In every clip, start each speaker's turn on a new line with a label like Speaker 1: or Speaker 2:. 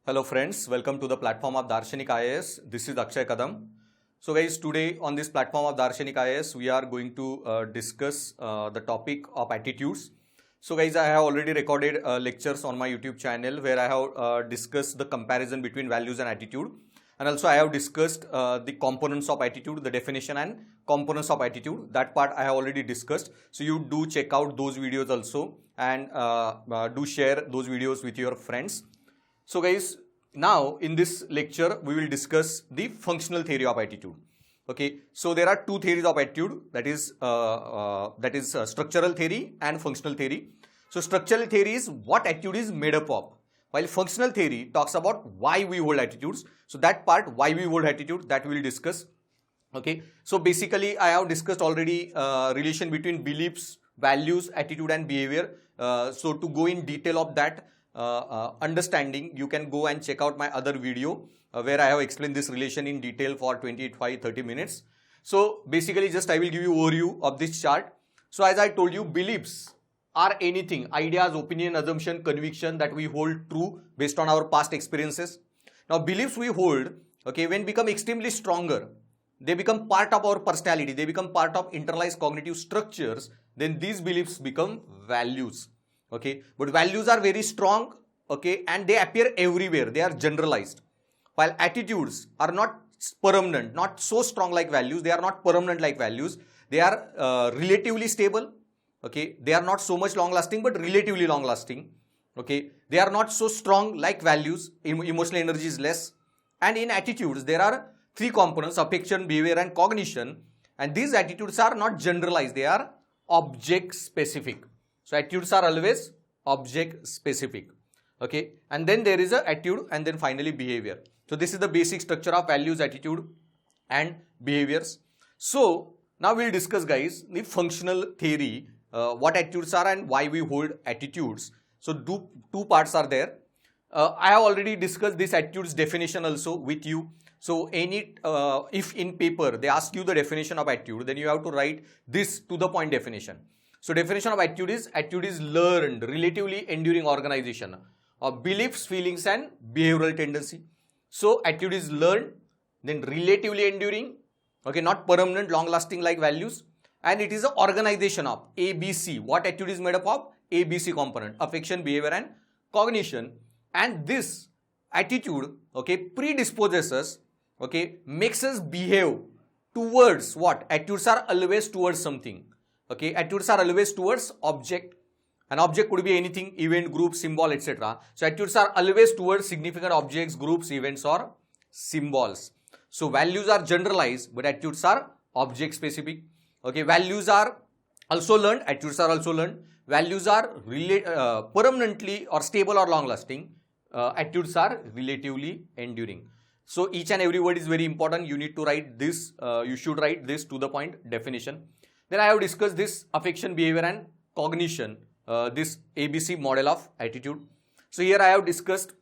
Speaker 1: Hello friends, welcome to the platform of Darshanik IAS. This is Akshay Kadam. So guys, today on this platform of Darshanik IAS, we are going to discuss the topic of attitudes. So guys, I have already recorded lectures on my YouTube channel where I have discussed the comparison between values and attitude. And also I have discussed the components of attitude, the definition and components of attitude. That part I have already discussed. So you do check out those videos also and do share those videos with your friends. So guys, now in this lecture we will discuss the functional theory of attitude. Okay, so there are two theories of attitude, that is structural theory and functional theory. So structural theory is what attitude is made up of, while functional theory talks about why we hold attitudes. So that part, why we hold attitude, that we will discuss. Okay, so basically I have discussed already relation between beliefs, values, attitude and behavior. So to go in detail of that understanding, you can go and check out my other video where I have explained this relation in detail for 25-30 minutes. So basically just I will give you overview of this chart. So as I told you, beliefs are anything, ideas, opinion, assumption, conviction that we hold true based on our past experiences. Now beliefs we hold, okay, when become extremely stronger, they become part of our personality, they become part of internalized cognitive structures, then these beliefs become values. Okay, but values are very strong, okay, and they appear everywhere, they are generalized, while attitudes are not permanent, not so strong like values, they are not permanent like values, they are relatively stable, okay, they are not so much long lasting but relatively long lasting, okay, they are not so strong like values, emotional energy is less. And in attitudes there are three components: affection, behavior and cognition, and these attitudes are not generalized, they are object specific. So attitudes are always object specific, okay, and then there is a attitude and then finally behavior. So this is the basic structure of values, attitude and behaviors. So now we'll discuss guys the functional theory, what attitudes are and why we hold attitudes. So two parts are there. I have already discussed this attitudes definition also with you. So if in paper they ask you the definition of attitude, then you have to write this to the point definition. So definition of attitude is learned, relatively enduring organization of beliefs, feelings and behavioral tendency. So attitude is learned, then relatively enduring, okay, not permanent, long lasting like values, and it is an organization of ABC. What attitude is made up of? ABC component: affection, behavior and cognition. And this attitude, okay, predisposes us, okay, makes us behave towards what? Attitudes are always towards something. Okay, attitudes are always towards object. An object could be anything, event, group, symbol, etc. So attitudes are always towards significant objects, groups, events or symbols. So values are generalized but attitudes are object specific. Okay, values are also learned, attitudes are also learned. Values are permanently or stable or long lasting. Attitudes are relatively enduring. So each and every word is very important. You need to write this, you should write this to the point definition. Then I have discussed this affection, behavior and cognition, this ABC model of attitude. So here I have discussed,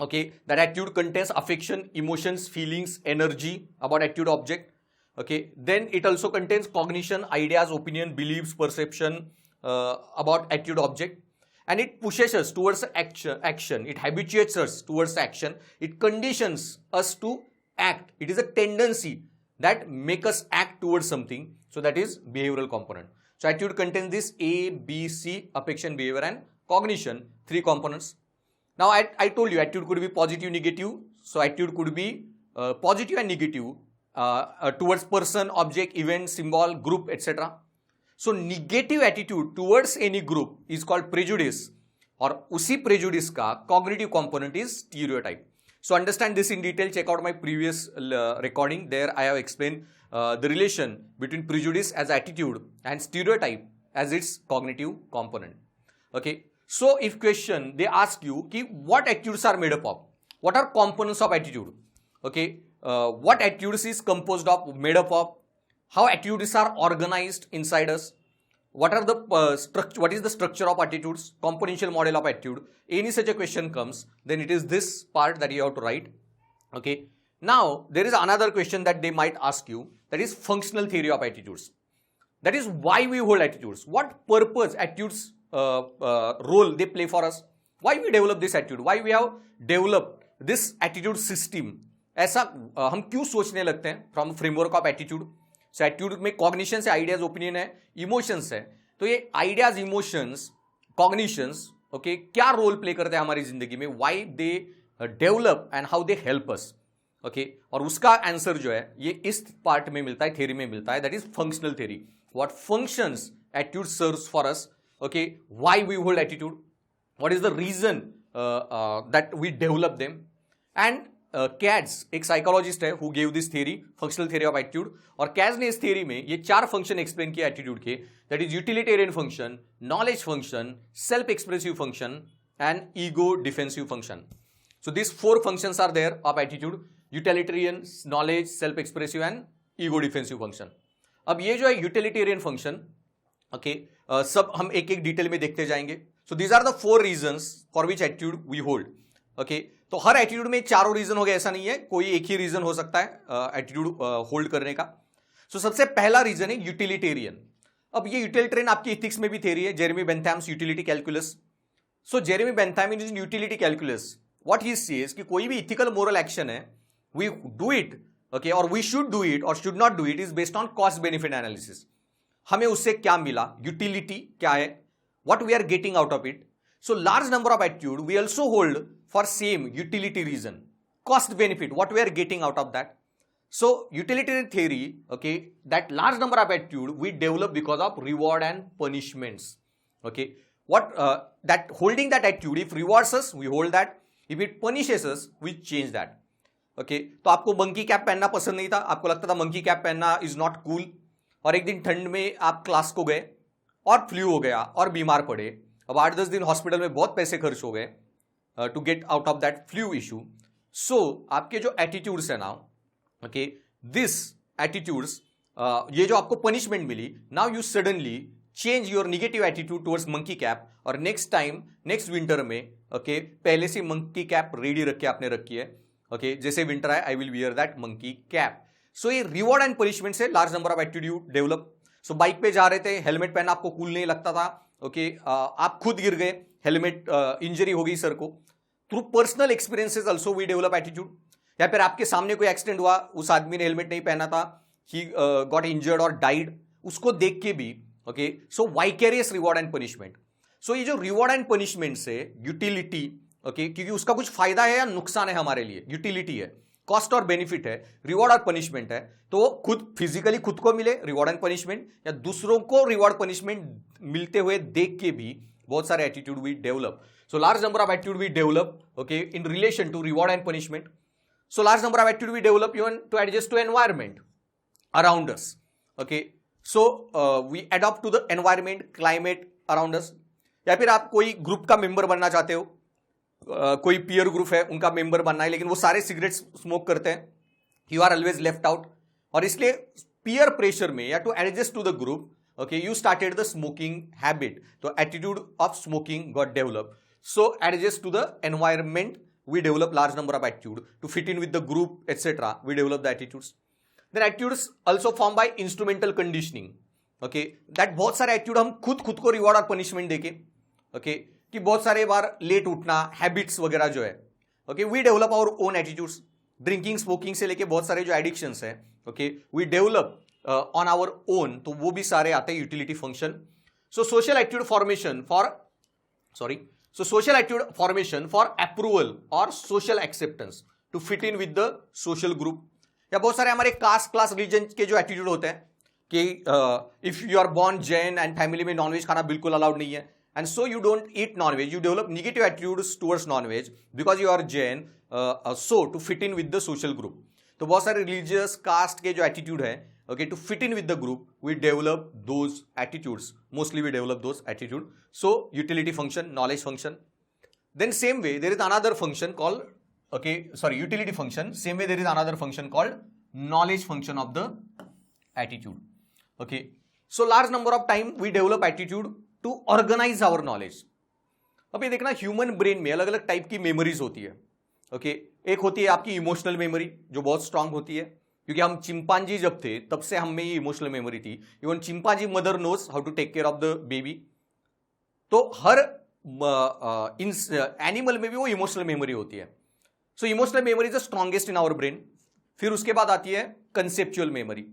Speaker 1: okay, that attitude contains affection, emotions, feelings, energy about attitude object. Okay, then it also contains cognition, ideas, opinion, beliefs, perception about attitude object, and it pushes us towards action. It habituates us towards action. It conditions us to act. It is a tendency that make us act towards something. So that is behavioral component. So attitude contains this A, B, C, affection, behavior and cognition, three components. Now I told you attitude could be positive, negative. So attitude could be positive and negative towards person, object, event, symbol, group, etc. So negative attitude towards any group is called prejudice, और उसी prejudice का cognitive component is stereotype. So understand this in detail. Check out my previous recording. There I have explained the relation between prejudice as attitude and stereotype as its cognitive component. Okay. So if question they ask you ki what attitudes are made up of, what are components of attitude? Okay. What attitudes is composed of, made up of, how attitudes are organized inside us, what are the structure, what is the structure of attitudes, componential model of attitude. Any such a question comes, then it is this part that you have to write. Okay. Now there is another question that they might ask you, that is functional theory of attitudes. That is why we hold attitudes. What purpose attitudes role they play for us? Why we develop this attitude? Why we have developed this attitude system, ऐसा हम क्यों सोचने लगते हैं from framework of attitude. So attitude में cognition से ideas, opinion है, emotions है. तो ये आइडियाज, इमोशंस, कॉग्निशंस, ओके, क्या रोल प्ले करते हैं हमारी जिंदगी में, why they develop and how they help us. Okay, और उसका आंसर जो है ये इस पार्ट में मिलता है, थ्योरी में मिलता है, that is functional theory. What functions attitude serves for us. Okay, why we hold attitude, what is the reason that we develop them. And Katz एक साइकोलॉजिस्ट है who gave this theory, functional theory of attitude. और Katz ने इस theory में ये 4 function explain किया attitude के, that is utilitarian function, knowledge function, self expressive function and ego defensive function. So this 4 functions are there of attitude: utilitarian, knowledge, self expressive and ego defensive function. अब ये जो है utilitarian function, okay, सब हम एक एक detail में देखते जाएंगे. So these are the 4 reasons for which attitude we hold. Okay, तो हर एटीट्यूड में 4 रीजन हो गए, ऐसा नहीं है, कोई एक ही रीजन हो सकता है एटीट्यूड होल्ड करने का. सो सबसे पहला रीजन है यूटिलिटेरियन. अब ये यूटिलिटेरियन आपकी इथिक्स में भी थ्योरी है, Jeremy Bentham's utility calculus. So Jeremy Bentham in utility calculus what he says कि कोई भी ethical moral action है, we do it, okay, or we should do it or should not do it is based on cost benefit analysis. हमें उससे क्या मिला, utility क्या है, what we are getting out of it. So large number of attitude we also hold for same utility reason, cost benefit, what we are getting out of that. So utilitarian theory, okay, that large number of attitude we develop because of reward and punishments. Okay, what that holding that attitude, if rewards us we hold that, if it punishes us we change that. Okay, तो आपको monkey cap पहनना पसंद नहीं था, आपको लगता था monkey cap पहनना इज नॉट कूल, और एक दिन ठंड में आप क्लास को गए और फ्लू हो गया और बीमार पड़े. अब 8-10 दिन हॉस्पिटल में बहुत पैसे खर्च हो गए to get out of that flu issue. So आपके जो एटीट्यूड्स है नाउ, ओके, दिस एटीट्यूड्स, ये जो आपको पनिशमेंट मिली, now you suddenly change your negative attitude towards monkey cap, और नेक्स्ट टाइम, नेक्स्ट विंटर में, ओके, पहले से मंकी कैप रेडी रख के आपने रखी है. ओके, जैसे विंटर आए, I will wear that monkey cap. So ये रिवॉर्ड एंड पनिशमेंट से large number of attitude develop. So bike पे जा रहे थे, हेलमेट पहनना आपको कूल नहीं लगता था. ओके, आप खुद गिर गए, हेलमेट इंजरी हो गई सर को. Through personal experiences also we develop attitude. या फिर आपके सामने कोई एक्सीडेंट हुआ, उस आदमी ने हेलमेट नहीं पहना था, ही गॉट इंजर्ड और डाइड, उसको देख के भी, okay, so vicarious reward and punishment. So ये जो रिवॉर्ड एंड पनिशमेंट से यूटिलिटी, ओके, क्योंकि उसका कुछ फायदा है या नुकसान है हमारे लिए, यूटिलिटी है, कॉस्ट और बेनिफिट है, रिवॉर्ड और पनिशमेंट है, तो वो खुद फिजिकली खुद को मिले रिवॉर्ड एंड पनिशमेंट, या दूसरों को रिवॉर्ड पनिशमेंट मिलते हुए देख के भी बहुत सारे attitude we develop. So large number of attitude we develop, okay, in relation to reward and punishment. So large number of attitude we develop even to adjust to environment around us. Okay, so we adopt to the environment, climate around us. या फिर आप कोई group का member बनना चाहते हो, कोई peer group है उनका मेंबर बनना है, लेकिन वो सारे सिगरेट स्मोक करते हैं, you are always left out, और इसलिए पीयर प्रेशर में या to adjust to the group, okay, you started the smoking habit. तो attitude of smoking got develop. So adjust to the environment we develop large number of attitude, to fit in with the group etc. we develop the attitudes. Then attitudes also formed by instrumental conditioning. Okay, that बहुत सारे attitude हम खुद को reward और punishment देके, okay, कि बहुत सारे बार लेट उठना, हैबिट्स वगैरह जो है, okay, we develop our own attitudes. Drinking smoking से लेके बहुत सारे जो एडिक्शंस हैं, okay, we develop on our own, तो वो भी सारे आते हैं utility function. So social attitude formation for approval or social acceptance to fit in with the social group. या बहुत सारे हमारे कास्ट, क्लास, रिलीजन के जो एटीट्यूड होते हैं कि if you are born Jain and family में नॉनवेज खाना बिल्कुल अलाउड नहीं है, and so you don't eat non veg, you develop negative attitudes towards non veg because you are Jain, so to fit in with the social group. तो बहुत सारे religious, cast के जो एटीट्यूड है, okay, to fit in with the group we develop those attitudes, mostly we develop those attitude. So utility function, knowledge function. Then same way there is another function called, utility function, same way there is another function called knowledge function of the attitude. Okay, so large number of time we develop attitude to organize our knowledge. अब ये देखना, human brain में अलग अलग type की memories होती है. Okay, एक होती है आपकी इमोशनल मेमोरी जो बहुत स्ट्रांग होती है, क्योंकि हम चिंपांजी जब थे तब से हम में ये इमोशनल मेमोरी थी. Even chimpanzee mother knows how to take care of the baby. तो हर एनिमल में भी वो इमोशनल मेमोरी होती है. So emotional memory is the strongest in our brain. फिर उसके बाद आती है कंसेप्चुअल मेमोरी।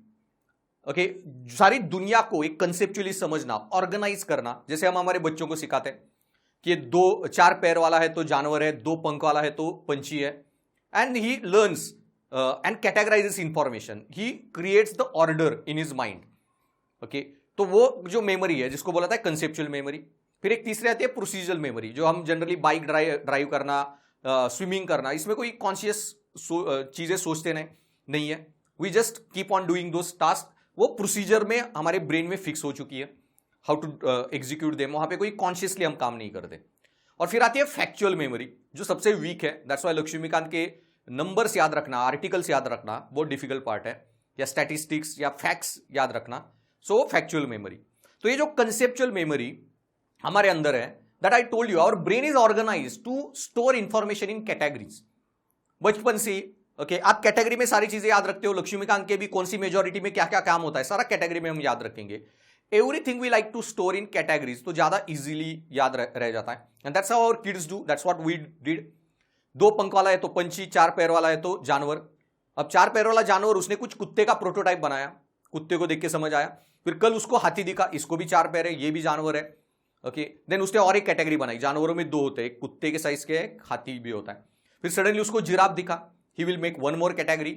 Speaker 1: ओके, सारी दुनिया को एक कंसेप्चुअली समझना, ऑर्गेनाइज करना, जैसे हम हमारे बच्चों को सिखाते हैं कि 4 पैर वाला है तो जानवर है, 2 पंख वाला है तो पंछी है, and he learns and categorises information, he creates the order in his mind. Okay, तो वो जो मेमोरी है जिसको बोला था कंसेप्चुअल मेमोरी। फिर एक तीसरी आती है प्रोसीजरल मेमोरी, जो हम जनरली बाइक ड्राइव करना, स्विमिंग करना, इसमें कोई कॉन्शियस चीजें सोचते नहीं है, we just keep on doing those task. वो प्रोसीजर में हमारे ब्रेन में फिक्स हो चुकी है, हाउ टू एग्जीक्यूट देम, वहां पे कोई कॉन्शियसली हम काम नहीं करते। और फिर आती है फैक्चुअल मेमोरी, जो सबसे वीक है। दैट्स व्हाई लक्ष्मीकांत के नंबर्स याद रखना, आर्टिकल्स याद रखना बहुत डिफिकल्ट पार्ट है, या स्टैटिस्टिक्स या फैक्ट्स याद रखना, सो फैक्चुअल मेमोरी। तो ये जो कंसेप्चुअल मेमोरी हमारे अंदर है, that I told you, our brain is organised to store information in categories. बचपन से ओके, आप कैटेगरी में सारी चीजें याद रखते हो। लक्ष्मीकांत के भी कौन सी मेजोरिटी में क्या क्या काम होता है, सारा कैटेगरी में हम याद रखेंगे। Everything we like to store in categories, तो ज्यादा इजीली याद रह जाता है। And that's how our kids do, that's what we did. 2 पंख वाला है तो पंछी, 4 पैर वाला है तो जानवर। अब 4 पैर वाला जानवर, उसने कुछ कुत्ते का प्रोटोटाइप बनाया, कुत्ते को देख के समझ आया। फिर कल उसको हाथी दिखा, इसको भी 4 पैर है, ये भी जानवर है। ओके, देन उसने और एक कैटेगरी बनाई, जानवरों में 2 होते हैं, एक कुत्ते के साइज के, एक हाथी भी होता है। फिर सडनली उसको जिराफ दिखा, he will make 1 more category.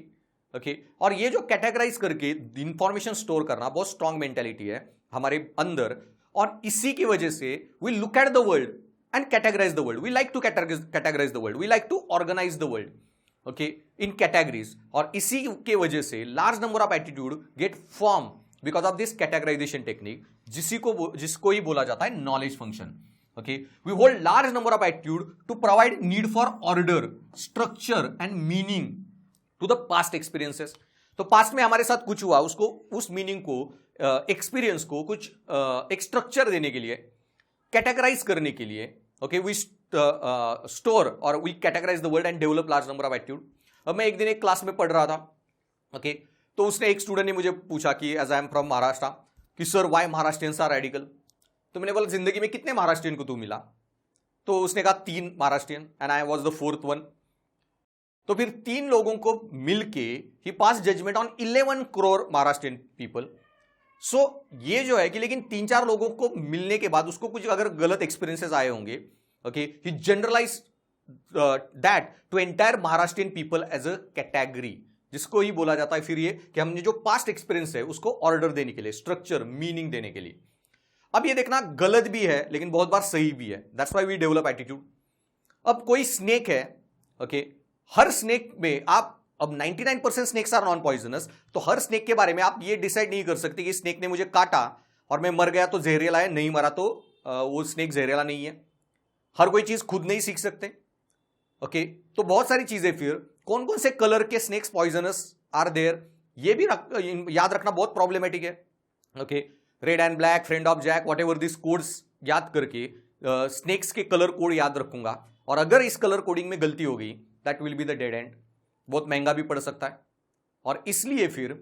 Speaker 1: Okay, और ये जो कैटेगराइज करके इंफॉर्मेशन स्टोर करना बहुत स्ट्रॉन्ग मेंटेलिटी है हमारे अंदर, और इसी की वजह से we look at the world and categorise the world. We like to categorise the world, we like to organise the world, okay, in categories. और इसी के वजह से large number of attitude get form because of this categorisation technique, जिसको ही बोला जाता है knowledge function. Okay, we hold large number of attitude to provide need for order, structure and meaning to the past experiences. तो past में हमारे साथ कुछ हुआ, उसको, उस मीनिंग को, एक्सपीरियंस को कुछ एक स्ट्रक्चर देने के लिए, कैटेगराइज करने के लिए, ओके, वी स्टोर और we categorise the world and develop large number of attitude. अब मैं एक दिन एक क्लास में पढ़ रहा था, ओके, तो उसने, एक स्टूडेंट ने मुझे पूछा कि as I am from Maharashtra, कि sir why Maharashtrians are radical. तो मैंने बोला जिंदगी में कितने महाराष्ट्रियन को तू मिला? तो उसने कहा 3 Maharashtrian, and I was the 4th one. तो फिर 3 लोगों को मिलके ही pass judgement on 11 crore Maharashtrian people. So ये जो है कि, लेकिन 3-4 लोगों को मिलने के बाद उसको कुछ अगर गलत एक्सपीरियंसेस आए होंगे, okay, he generalise that to entire Maharashtrian people as a category, जिसको ही बोला जाता है फिर ये कि हमने जो पास्ट एक्सपीरियंस है उसको ऑर्डर देने के लिए, स्ट्रक्चर, मीनिंग देने के लिए। अब ये देखना गलत भी है लेकिन बहुत बार सही भी है, that's why we develop attitude. अब कोई स्नेक है, ओके, हर स्नेक में आप, अब 99% स्नेक्स आर नॉन पॉइजनस, तो हर स्नेक के बारे में आप ये डिसाइड नहीं कर सकते कि स्नेक ने मुझे काटा और मैं मर गया तो जहरीला है, नहीं मरा तो वो स्नेक जहरीला नहीं है। हर कोई चीज खुद नहीं सीख सकते, ओके। तो बहुत सारी चीजें, फिर कौन कौन से कलर के स्नेक्स पॉइजनस आर देयर, ये भी याद रखना बहुत प्रॉब्लमेटिक है, okay. Red and black, friend of Jack, whatever this codes याद करके स्नेक्स के कलर कोड याद रखूंगा, और अगर इस कलर कोडिंग में गलती हो गई, that will be the dead end, बहुत महंगा भी पड़ सकता है। और इसलिए फिर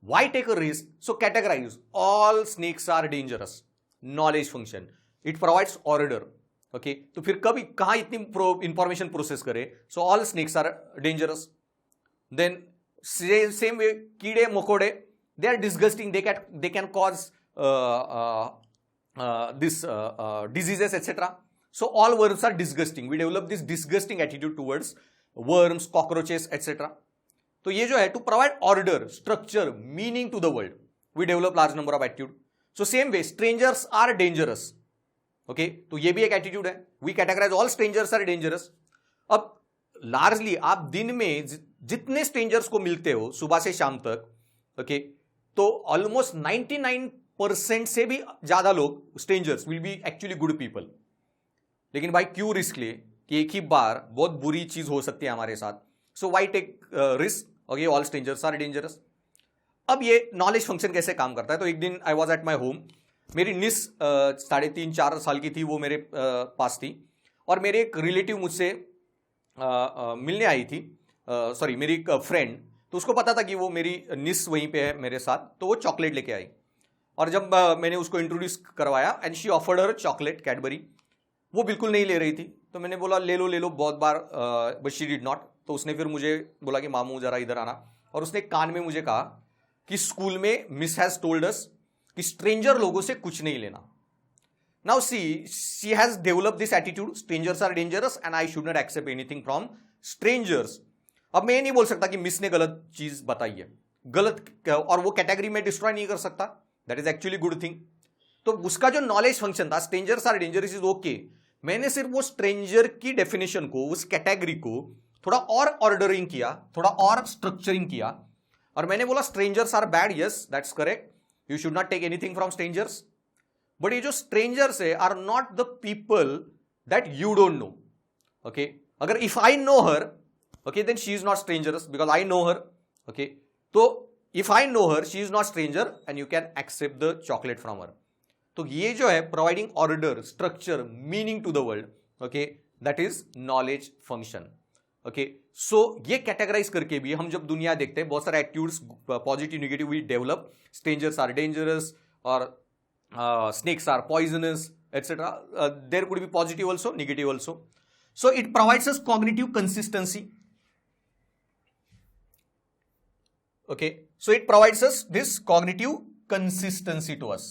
Speaker 1: why take a risk, so categorise all snakes are dangerous, knowledge function, it provides order, okay. तो फिर कभी कहां इतनी इंफॉर्मेशन प्रोसेस करे, so all snakes are dangerous. Then same way, कीड़े मकोड़े, they are disgusting, they can cause diseases, etc. So all worms are disgusting. We develop this disgusting attitude towards worms, cockroaches, etc. तो ये जो है, to provide order, structure, meaning to the world, we develop large number of attitude. So same way, strangers are dangerous. Okay, तो ये भी एक attitude है. We categorize all strangers are dangerous. अब largely आप दिन में जितने strangers को मिलते हो सुबह से शाम तक, okay, तो almost 99% से भी ज्यादा लोग, strangers, will be actually good people. लेकिन भाई क्यों रिस्क ले कि एक ही बार बहुत बुरी चीज हो सकती है हमारे साथ? So why take risk, okay, all strangers are dangerous. अब ये नॉलेज फंक्शन कैसे काम करता है? तो एक दिन I was at my home, मेरी निस 3.5-4 साल की थी, वो मेरे पास थी, और मेरे एक रिलेटिव मुझसे मिलने आई थी, सॉरी मेरी एक फ्रेंड, तो उसको पता था कि वो मेरी निस वहीं पे है मेरे साथ, तो वो चॉकलेट लेके आई। और जब मैंने उसको इंट्रोड्यूस करवाया, and she offered her chocolate, Cadbury, वो बिल्कुल नहीं ले रही थी। तो मैंने बोला ले लो बहुत बार, बट शी डिड नॉट। तो उसने फिर मुझे बोला कि मामू जरा इधर आना, और उसने कान में मुझे कहा कि स्कूल में मिस हैज टोल्ड अस कि स्ट्रेंजर लोगों से कुछ नहीं लेना. Now she has developed this attitude, strangers are dangerous and I should not accept anything from strangers. अब मैं ये नहीं बोल सकता कि मिस ने गलत चीज बताई है, गलत, और वो कैटेगरी में डिस्ट्रॉय नहीं कर सकता. That is actually good thing. तो उसका जो नॉलेज फंक्शन था, strangers are dangerous is okay, मैंने सिर्फ वो स्ट्रेंजर की डेफिनेशन को, उस कैटेगरी को थोड़ा और ऑर्डरिंग किया, थोड़ा और स्ट्रक्चरिंग किया, और मैंने बोला strangers are bad, yes that's correct, you should not take anything from strangers. But ये जो स्ट्रेंजर्स है are not the people that you don't know. Okay, अगर if I know her, okay, then she is not strangerous because I know her. Okay, so if I know her, she is not stranger and you can accept the chocolate from her. तो ये जो है providing order, structure, meaning to the world, okay, that is knowledge function. Okay, so ये categorize करके भी हम जब दुनिया देखते हैं, बहुत सारे attitudes, positive, negative, we develop. Strangers are dangerous or snakes are poisonous, etc. There could be positive also, negative also. So it provides us cognitive consistency. Okay, so it provides us this cognitive consistency to us.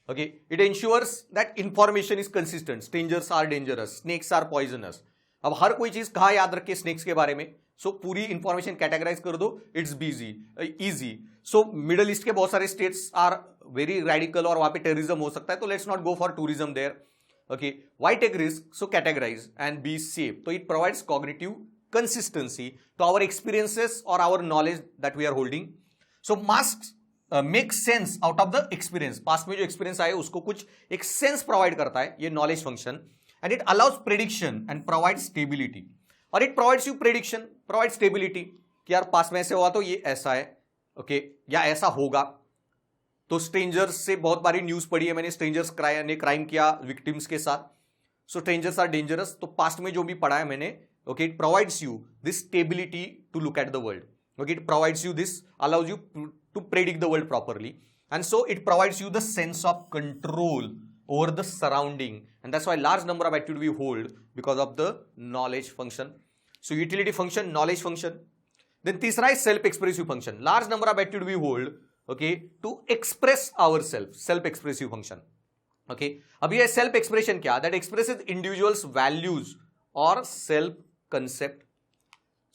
Speaker 1: Okay, it ensures that information is consistent. Strangers are dangerous, snakes are poisonous. अब हर कोई चीज कहाँ याद रखे snacks के बारे में, सो पूरी इंफॉर्मेशन कैटेगराइज कर दो, it's easy. So middle east के बहुत सारे स्टेट्स आर वेरी रेडिकल और वहां पे टेररिज्म हो सकता है, तो let's not go for tourism there. Okay, why take risk, so categorise and be safe. तो it provides cognitive consistency to our experiences or our knowledge that we are holding. So must make sense out of the experience. Past में जो experience आए उसको कुछ एक sense provide करता है ये knowledge function, and it allows prediction and provides stability. और it provides you prediction, provides stability कि यार पास में ऐसे हुआ तो ये ऐसा है, okay, या ऐसा होगा. तो स्ट्रेंजर्स से बहुत बारी न्यूज पढ़ी है मैंने, स्ट्रेंजर्स ने क्राइम किया विक्टिम्स के साथ. सो स्ट्रेंजर्स आर डेंजरस. तो पास्ट में जो भी पढ़ा है मैंने, okay, it provides you this stability to look at the world. Okay, it provides you this, allows you to predict the world properly, and so it provides you the sense of control over the surrounding, and that's why large number of attitude we hold because of the knowledge function. So utility function, knowledge function. Then तीसरा is self expressive function. Large number of attitude we hold, okay, to express ourselves, self expressive function. Okay, अब ये self expression क्या, that expresses individuals values or self concept.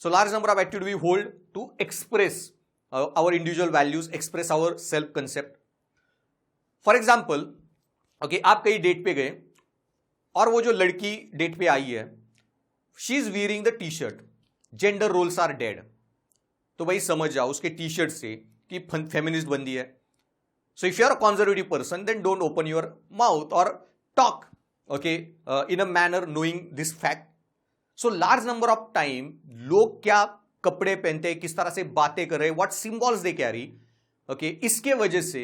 Speaker 1: So large number of attitude we hold to express our individual values, express our self concept. For example, okay, आप कहीं date पे गए और वो जो लड़की डेट पे आई है, she is wearing the t-shirt, gender roles are dead. तो भाई समझ जाओ उसके टी शर्ट से कि फेमिनिस्ट बंदी है. So if you are a conservative person, then don't open your mouth or talk, okay, in a manner knowing this fact. So large number of time लोग क्या कपड़े पहनते हैं, किस तरह से बातें कर रहे हैं, what symbols they carry, okay, इसके वजह से,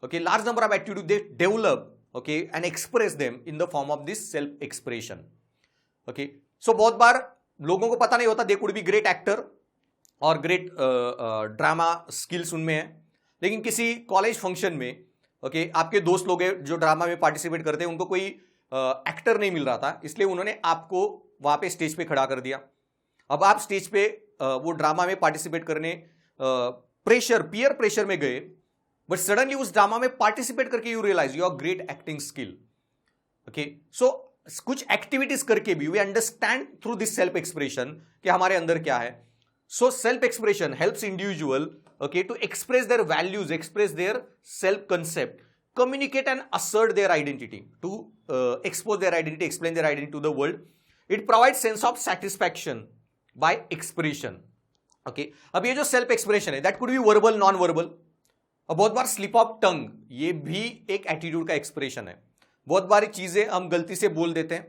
Speaker 1: okay, large number of attitude they develop, okay, and express them in the form of this self expression. Okay, so बहुत बार लोगों को पता नहीं होता, they could be great actor और ग्रेट ड्रामा स्किल्स उनमें है, लेकिन किसी कॉलेज फंक्शन में, ओके, आपके दोस्त लोग हैं जो ड्रामा में पार्टिसिपेट करते हैं, उनको कोई एक्टर नहीं मिल रहा था, इसलिए उन्होंने आपको वहां पे स्टेज पे खड़ा कर दिया. अब आप स्टेज पे वो ड्रामा में पार्टिसिपेट करने प्रेशर, पीयर प्रेशर में गए, बट सडनली उस ड्रामा में पार्टिसिपेट करके you realise your great acting skill. Okay, so कुछ एक्टिविटीज करके भी we understand through this self expression कि हमारे अंदर क्या है. So self-expression helps individual, okay, to express their values, express their self-concept, communicate and assert their identity, to expose their identity, explain their identity to the world. It provides sense of satisfaction by expression. Okay, अब ये जो self-expression है, that could be verbal, non-verbal. अब बहुत बार slip of tongue, ये भी एक attitude का expression है. बहुत बारी चीजें हम गलती से बोल देते हैं,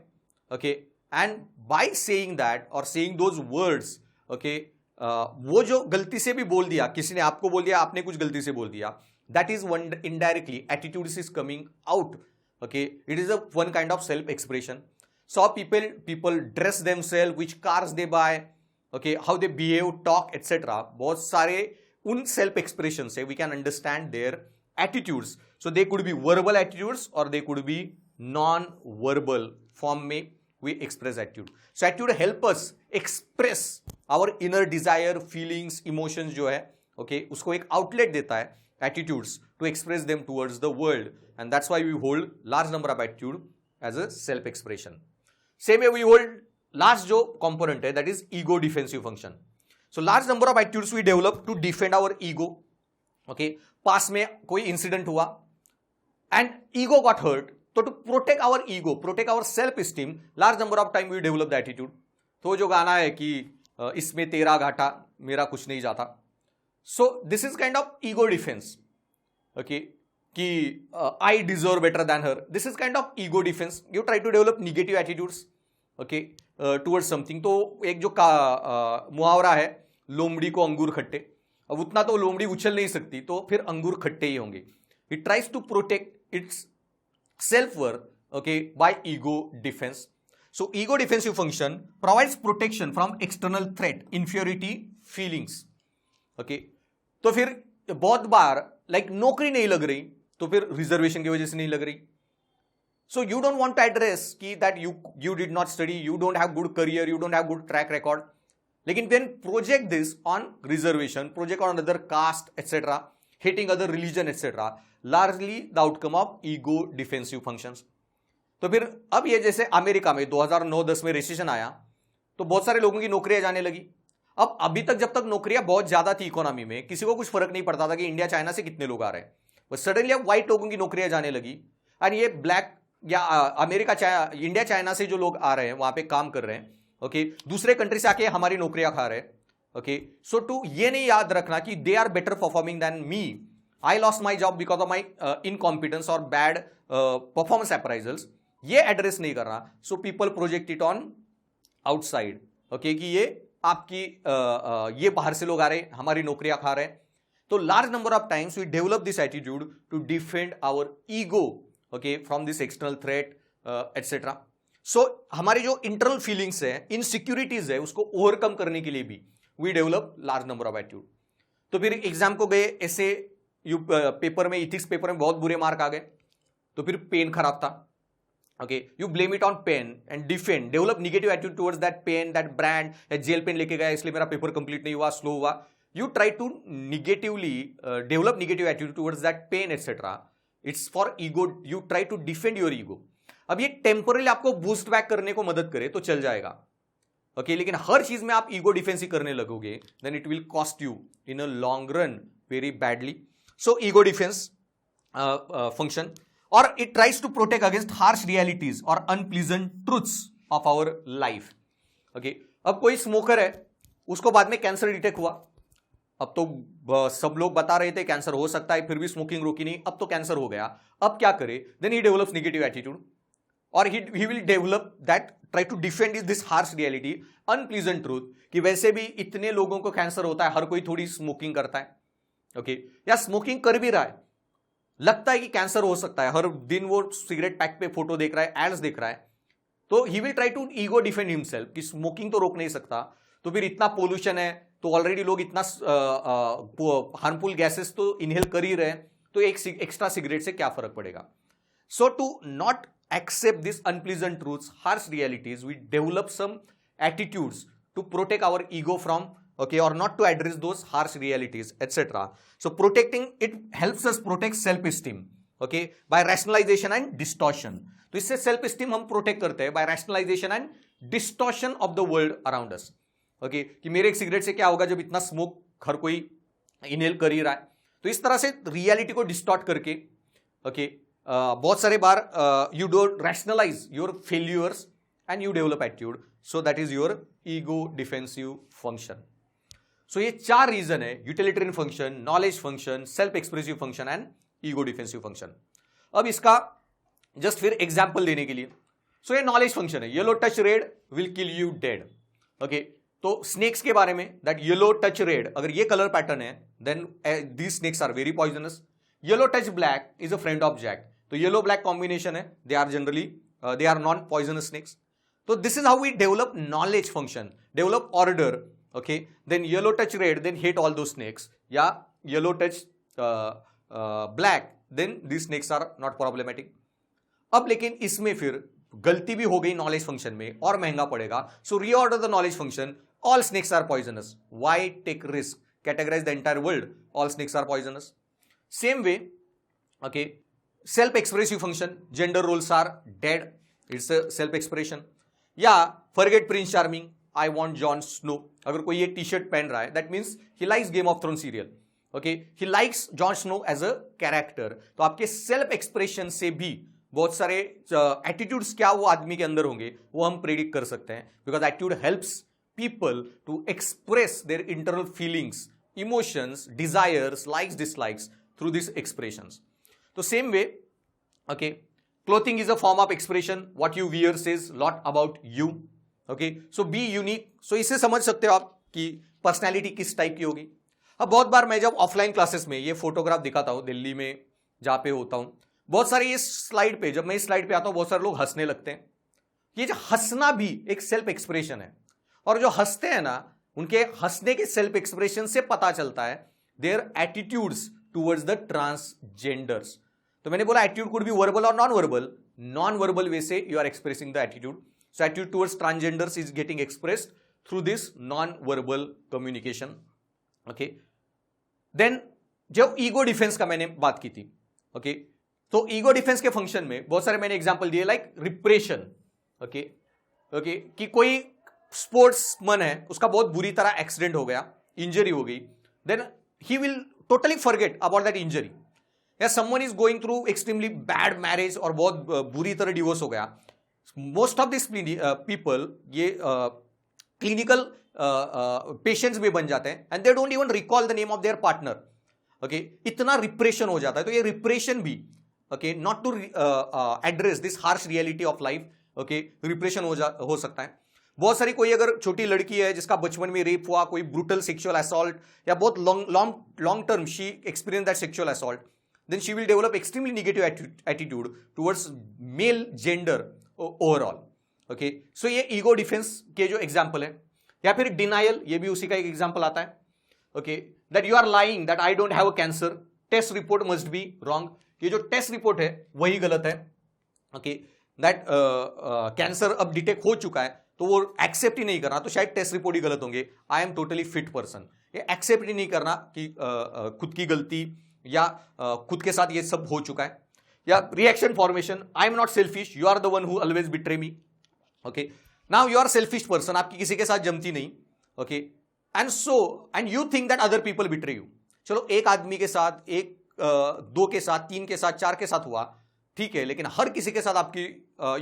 Speaker 1: okay, and by saying that or saying those words, okay, वो जो गलती से भी बोल दिया, किसी ने आपको बोल दिया, आपने कुछ गलती से बोल दिया, that is one indirectly attitude is coming out. Okay, it is a one kind of self expression. So people dress themselves, which cars they buy, okay, how they behave, talk, etc. बहुत सारे उन self expressions से we can understand their attitudes. So they could be verbal attitudes or they could be non-verbal form में we express attitude. So attitude help us express our inner desire, feelings, emotions जो है okay उसको एक outlet देता है attitudes to express them towards the world, and that's why we hold large number of attitude as a self expression. Same way we hold last जो component है that is ego defensive function. So large number of attitudes we develop to defend our ego. Okay, पास में कोई incident हुआ and ego got hurt, तो to protect our ego, protect our self esteem, large number of time we develop the attitude. तो जो गाना है कि इसमें तेरा घाटा मेरा कुछ नहीं जाता, so this is kind of ego defence. Okay, कि I deserve better than her, this is kind of ego defence. You try to develop negative attitudes okay towards something. तो एक जो मुहावरा है, लोमड़ी को अंगूर खट्टे, अब उतना तो लोमड़ी उछल नहीं सकती, तो फिर अंगूर खट्टे ही होंगे. It tries to protect its self worth okay by ego defence. So ego defensive function provides protection from external threat, inferiority feelings. Okay, तो फिर बहुत बार लाइक नौकरी नहीं लग रही, तो फिर रिजर्वेशन की वजह से नहीं लग रही. So you don't want to address कि that you did not study, you don't have good career, you don't have good track record. लेकिन then project this on reservation, project on other caste, etc., hating other religion, etc. Largely the outcome of ego defensive functions. तो फिर अब ये जैसे America में 2009-10 में recession आया, तो बहुत सारे लोगों की नौकरियां जाने लगी. अब अभी तक जब तक नौकरियां बहुत ज्यादा थी इकोनॉमी में, किसी को कुछ फर्क नहीं पड़ता था कि इंडिया चाइना से कितने लोग आ रहे हैं. बट सडनली अब व्हाइट लोगों की नौकरियां जाने लगी, और ये ब्लैक या अमेरिका इंडिया चाइना से जो लोग आ रहे हैं वहां पे काम कर रहे हैं ओके दूसरे कंट्री से आके हमारी नौकरियां खा रहे हैं. ओके, सो टू ये नहीं याद रखना कि they are better performing than me, I lost my job because of my incompetence और बैड परफॉर्मेंस अप्राइजल्स, ये एड्रेस नहीं करना. So people project it on outside okay कि ये आपकी ये बाहर से लोग आ रहे हैं, हमारी नौकरियां खा रहे हैं. तो large number of times we develop this attitude to defend our ego okay from this external threat etcetera. So हमारी जो इंटरनल फीलिंग्स है, इनसिक्योरिटीज है, उसको ओवरकम करने के लिए भी we develop large number of attitude. तो फिर एग्जाम को गए ऐसे, यू पेपर में, इथिक्स पेपर में बहुत बुरे मार्क आ गए, तो फिर पेन खराब था okay, you blame it on pen and defend, develop negative attitude towards that pen, that brand, gel pen लेके गया इसलिए मेरा पेपर कंप्लीट नहीं हुआ, स्लो हुआ. You try to negatively develop negative attitude towards that pen etcetera. It's for ego, you try to defend your ego. अब ये temporarily आपको बूस्ट बैक करने को मदद करे तो चल जाएगा ओके लेकिन हर चीज में आप ईगो डिफेंस ही करने लगोगे, then it will cost you in a long run very badly. So ego defence function, और it tries to protect against harsh realities और unpleasant truths of our life. Okay, अब कोई स्मोकर है, उसको बाद में कैंसर डिटेक्ट हुआ, अब तो सब लोग बता रहे थे कैंसर हो सकता है, फिर भी स्मोकिंग रोकी नहीं, अब तो कैंसर हो गया, अब क्या करे? Then he develops negative attitude और he will develop that, try to defend this harsh reality, unpleasant truth कि वैसे भी इतने लोगों को कैंसर होता है, हर कोई थोड़ी स्मोकिंग करता है ओके या स्मोकिंग कर भी रहा है, लगता है कि कैंसर हो सकता है, हर दिन वो सिगरेट पैक पे फोटो देख रहा है, एड्स देख रहा है, तो he will try to ego defend himself कि स्मोकिंग तो रोक नहीं सकता, तो फिर इतना पोल्यूशन है, तो ऑलरेडी लोग इतना हार्मफुल गैसेस तो इनहेल कर ही रहे हैं, तो एक एक्स्ट्रा सिगरेट से क्या फर्क पड़ेगा? So to not accept these unpleasant truths, harsh realities, we develop some attitudes to protect our ego from okay or not to address those harsh realities etc. So protecting it helps us protect self esteem okay by rationalization and distortion. तो इससे self esteem हम protect करते हैं by rationalization and distortion of the world around us okay कि मेरे एक cigarette से क्या होगा जब इतना स्मोक हर कोई इनहेल कर ही रहा है, तो इस तरह से रियलिटी को डिस्टॉर्ट करके okay बहुत सारे बार you don't rationalize your failures and you develop attitude, so that is your ego defensive function. So ये चार रीजन है, utilitarian function, knowledge function, self expressive function and ego defensive function. अब इसका just फिर example देने के लिए, so ये नॉलेज फंक्शन है, yellow touch red will kill you dead okay. तो स्नेक्स के बारे में, दैट येलो टच रेड, अगर ये कलर पैटर्न है then these snakes are very poisonous. Yellow touch black is a friend of Jack, तो yellow black combination है, they are generally they are non poisonous snakes. तो this is how we develop knowledge function, develop order okay. Then yellow touch red, then hate all those snakes, या yellow touch black, then this snakes are not problematic. अब लेकिन इसमें फिर गलती भी हो गई नॉलेज फंक्शन में और महंगा पड़ेगा, so reorder the knowledge function All snakes are poisonous. Why take risk? Categorize the entire world. All snakes are poisonous. Same way, okay, self-expressive function. Gender roles are dead. It's a self-expression. Yeah, forget Prince Charming. I want Jon Snow. अगर कोई ये T-shirt पहन रहा है, that means he likes Game of Thrones serial. Okay, he likes Jon Snow as a character. तो आपके self expression से भी बहुत सारे एटीट्यूड्स क्या वो आदमी के अंदर होंगे वो हम प्रेडिक्ट कर सकते हैं, because attitude helps people to express their internal feelings, emotions, desires, likes, dislikes through this expressions. तो same way, okay, clothing is a form of expression. What you wear says lot about you. Okay, so be unique. So इससे समझ सकते हो आप कि personality किस type की होगी. अब बहुत बार मैं जब ऑफलाइन क्लासेस में ये फोटोग्राफ दिखाता हूँ दिल्ली में जहाँ पे होता हूँ, बहुत सारे ये स्लाइड पे, जब मैं इस स्लाइड पे आता हूँ बहुत सारे लोग हंसने लगते हैं. ये जो हंसना भी एक सेल्फ एक्सप्रेशन है, और जो हंसते हैं ना, उनके हंसने के सेल्फ एक्सप्रेशन से पता चलता है their attitudes towards the transgenders. तो मैंने बोला एटीट्यूड कुड बी वर्बल और non verbal. Non verbal way से you are expressing the attitude. So attitude towards transgenders is getting expressed through this non verbal communication. Okay, then जब ego defence का मैंने बात की थी, ओके, तो ego defence के फंक्शन में बहुत सारे मैंने एग्जांपल दिए, लाइक रिप्रेशन. ओके, ओके, कि कोई स्पोर्ट्समैन है, उसका बहुत बुरी तरह एक्सीडेंट हो गया, इंजरी हो गई, then he will totally forget about that injury. या someone is going through extremely bad marriage और बहुत बुरी तरह डिवोर्स हो गया. मोस्ट ऑफ दिस पीपल ये क्लिनिकल पेशेंट्स भी बन जाते हैं, and they don't even recall the name of their partner. Okay, इतना रिप्रेशन हो जाता है. तो ये रिप्रेशन भी, okay, not to address this harsh reality of life, okay, repression हो सकता है. बहुत सारी, कोई अगर छोटी लड़की है जिसका बचपन में रेप हुआ, कोई ब्रूटल सेक्सुअल असॉल्ट, या बहुत long term she experience that sexual assault, then she will develop extremely negative attitude towards male gender overall. Okay, so ये ego defense के जो example है, या फिर denial, ये भी उसी का एक example आता है. Okay, that you are lying that I don't have a cancer, test report must be wrong. ये जो test report है वही गलत है. Okay, that cancer अब डिटेक्ट हो चुका है तो वो एक्सेप्ट ही नहीं करना, तो शायद टेस्ट रिपोर्ट ही गलत होंगे. I am totally fit person, ये एक्सेप्ट ही नहीं करना कि खुद की गलती या खुद के साथ ये सब हो चुका है. या reaction formation, I am not selfish, you are the one who always betray me. Okay, now you are selfish person, आपकी किसी के साथ जमती नहीं. Okay, and you think that other people betray you. चलो एक आदमी के साथ, एक दो के साथ, तीन के साथ, चार के साथ हुआ, ठीक है, लेकिन हर किसी के साथ आपकी,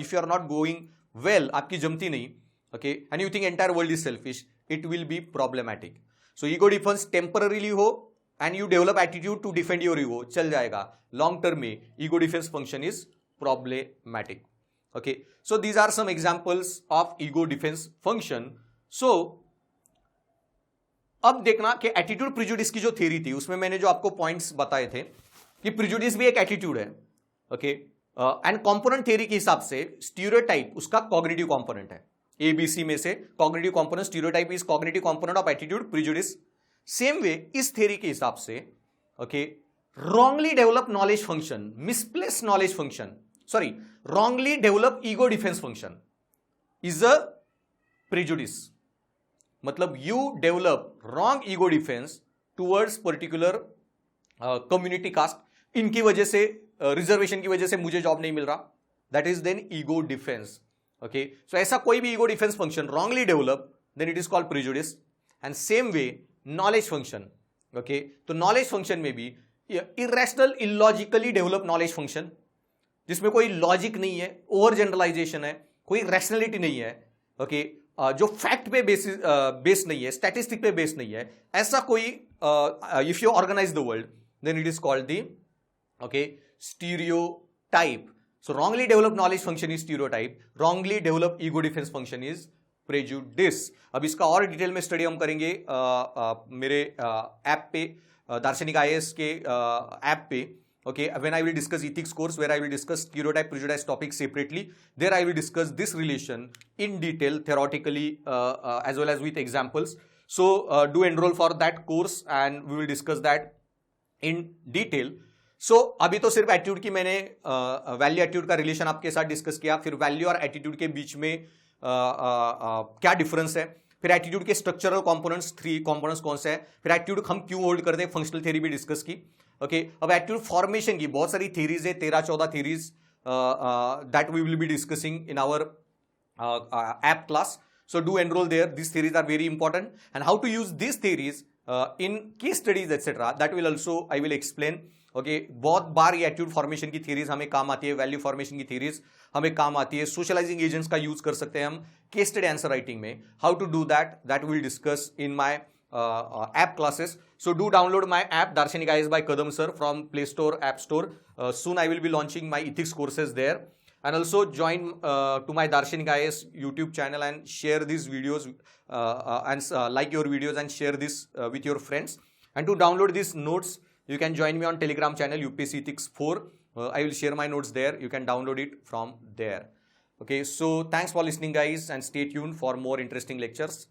Speaker 1: if you are not going well, आपकी जमती नहीं. Okay, and you think entire world is selfish, it will be problematic. So ego defence temporarily हो and you develop attitude to defend your ego, चल जाएगा. long term में ego defense function is problematic. okay, so these are some examples of ego defense function. so अब देखना कि attitude prejudice की जो theory थी उसमें मैंने जो आपको points बताए थे कि prejudice भी एक attitude है. okay, and component theory के हिसाब से stereotype उसका cognitive component है. ABC में से cognitive component, stereotype is cognitive component of attitude prejudice. Same way इस थ्योरी के हिसाब से, okay, wrongly develop knowledge function, misplace knowledge function, sorry, wrongly develop ego defence function is a prejudice. मतलब you develop wrong ego defence towards particular community caste, इनकी वजह से, reservation की वजह से मुझे जॉब नहीं मिल रहा, that is then ego defence. Okay, so ऐसा कोई भी ego defence function wrongly develop, then it is called prejudice. And same way knowledge function, okay, तो नॉलेज फंक्शन में भी irrational, illogically develop knowledge function, जिसमें कोई लॉजिक नहीं है, ओवर जनरलाइजेशन है, कोई रैशनैलिटी नहीं है, ओके, जो फैक्ट पे बेस नहीं है, स्टैटिस्टिक पे बेस नहीं है, ऐसा कोई, if you organise the world, then it is called the, okay, stereotype. So wrongly develop knowledge function is stereotype, wrongly develop ego defence function is prejudice. अब इसका और डिटेल में स्टडी हम करेंगे मेरे ऐप पे, दार्शनिक आईएएस के ऐप पे. Okay, when I will discuss ethics course, where I will discuss stereotype prejudice topic separately, there I will discuss this relation in detail, theoretically as well as with examples. So do enroll for that course and we will discuss that in detail. So अभी तो सिर्फ attitude की मैंने value attitude का relation आपके साथ discuss किया, फिर वैल्यू और एटीट्यूड के बीच में क्या डिफरेंस है, फिर एटीट्यूड के स्ट्रक्चरल कंपोनेंट्स, 3 कंपोनेंट्स कौन से हैं, फिर एटीट्यूड हम क्यों होल्ड करते हैं, फंक्शनल थ्योरी भी डिस्कस की। ओके, अब एटीट्यूड फॉर्मेशन की बहुत सारी थ्योरीज है, 13-14 theories that we will be discussing in our app class. So do enroll there. These theories are very important, and how to use these theories in case studies etc. That will also I will explain. Okay, बहुत बार ये attitude formation की theories हमें काम आती है, value formation की theories हमें काम आती है, सोशलाइजिंग एजेंट्स का यूज कर सकते हैं हम केस स्टडी आंसर राइटिंग में. How to do that will discuss in my app classes. So do download my app Darshanik IAS by Kadam sir from Play Store, App Store. Soon I will be launching my ethics courses there. And also join to my Darshanik IAS YouTube channel and share these videos and like your videos and share this with your friends. And to download these notes, you can join me on Telegram channel UPSC Ethics 4. I will share my notes there. You can download it from there. Okay, so thanks for listening guys and stay tuned for more interesting lectures.